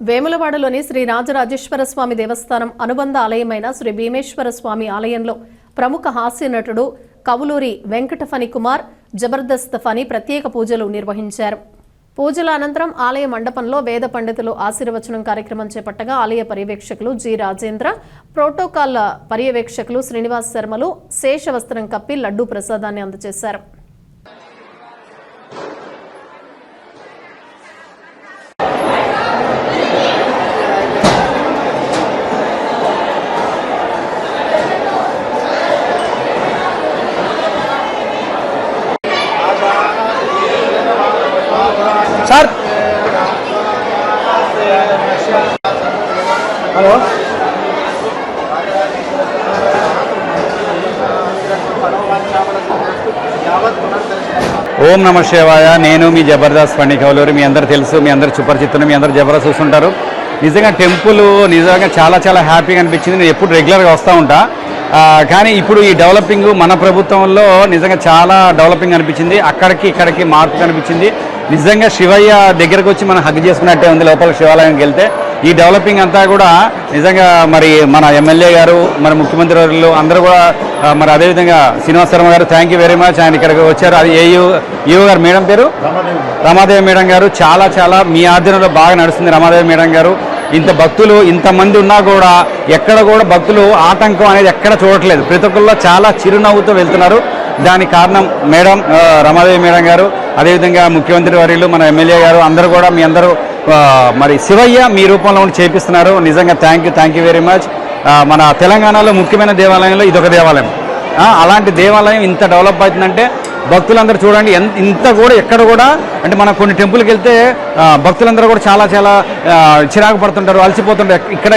వేములవాడలోని శ్రీ రాజరాజేశ్వర స్వామి దేవస్థానం అనుబంధ ఆలయమైన శ్రీ భీమేశ్వర స్వామి ఆలయంలో ప్రముఖ హాస్య నటుడు కవులూరి వెంకట ఫణి కుమార్ జబర్దస్త్ ఫణి ప్రత్యేక పూజలు నిర్వహించారు. పూజల అనంతరం ఆలయ మండపంలో వేద పండితులు ఆశీర్వచనం కార్యక్రమం చేపట్టగా ఆలయ పర్యవేక్షకులు జి రాజేంద్ర, ప్రోటోకాల్ పర్యవేక్షకులు శ్రీనివాస్ శర్మలు శేషవస్త్రం కప్పి లడ్డూ ప్రసాదాన్ని అందజేశారు. सर हेलो ఓం నమ శివాయ. నేను మీ జబర్దస్త్ ఫణి కవులూరి. మీ అందరూ తెలుసు, మీ అందరు సుపరిచితులు, మీ అందరు జబర్దస్త్ చూస్తుంటారు. నిజంగా టెంపుల్ నిజంగా చాలా చాలా హ్యాపీగా అనిపించింది. నేను ఎప్పుడు రెగ్యులర్గా వస్తూ ఉంటా, కానీ ఇప్పుడు ఈ డెవలపింగ్ మన ప్రభుత్వంలో నిజంగా చాలా డెవలపింగ్ అనిపించింది. అక్కడికి ఇక్కడికి మార్పు కనిపించింది. నిజంగా శివయ్య దగ్గరకు వచ్చి మనం హగ్ చేసుకున్నట్టే ఉంది లోపల శివాలయానికి వెళ్తే. ఈ డెవలపింగ్ అంతా కూడా నిజంగా మరి మన ఎమ్మెల్యే గారు, మన ముఖ్యమంత్రి వర్యులు అందరూ కూడా, మరి అదేవిధంగా శ్రీనివాస్ శర్మ గారు థ్యాంక్ యూ వెరీ మచ్. ఆయన ఇక్కడికి వచ్చారు. అది ఏయూ గారు మేడం పేరు రమాదేవి మేడం గారు. చాలా చాలా మీ ఆధ్వర్యంలో బాగా నడుస్తుంది రమాదేవి మేడం గారు. ఇంత భక్తులు ఇంతమంది ఉన్నా కూడా ఎక్కడ కూడా భక్తులు ఆటంకం అనేది ఎక్కడ చూడట్లేదు. ప్రతి ఒక్కరిలో చాలా చిరునవ్వుతో వెళ్తున్నారు. దానికి కారణం మేడం రమాదేవి మేడం గారు, అదేవిధంగా ముఖ్యమంత్రి వర్యులు, మన ఎమ్మెల్యే గారు అందరూ కూడా మీ అందరూ మరి శివయ్య మీ రూపంలో ఉండి చేపిస్తున్నారు. నిజంగా థ్యాంక్ యూ వెరీ మచ్. మన తెలంగాణలో ముఖ్యమైన దేవాలయంలో ఇదొక దేవాలయం. అలాంటి దేవాలయం ఇంత డెవలప్ అవుతుందంటే భక్తులందరూ చూడండి ఇంత కూడా ఎక్కడ కూడా, అంటే మనం కొన్ని టెంపుల్కి వెళ్తే భక్తులందరూ కూడా చాలా చాలా చిరాకు పడుతుంటారు, అలసిపోతుంటారు. ఇక్కడ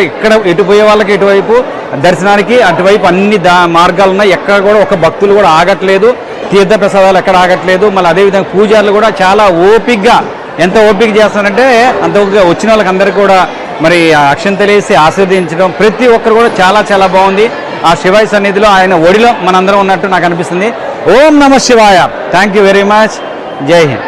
ఎటు పోయే వాళ్ళకి ఎటువైపు దర్శనానికి అటువైపు అన్ని మార్గాలు ఉన్నాయి. ఎక్కడ కూడా ఒక భక్తులు కూడా ఆగట్లేదు, తీర్థ ప్రసాదాలు ఎక్కడ ఆగట్లేదు. మళ్ళీ అదేవిధంగా పూజారులు కూడా చాలా ఓపికగా, ఎంత ఓపిక చేస్తారంటే అంత ఓపికగా వచ్చిన వాళ్ళకి అందరికీ కూడా మరి అక్షంతలేసి ఆశీర్వదించడం ప్రతి ఒక్కరు కూడా చాలా చాలా బాగుంది. ఆ శివాయ సన్నిధిలో ఆయన ఒడిలో మనందరం ఉన్నట్టు నాకు అనిపిస్తుంది. ఓం నమ శివాయ. Thank you very much. జై హింద్.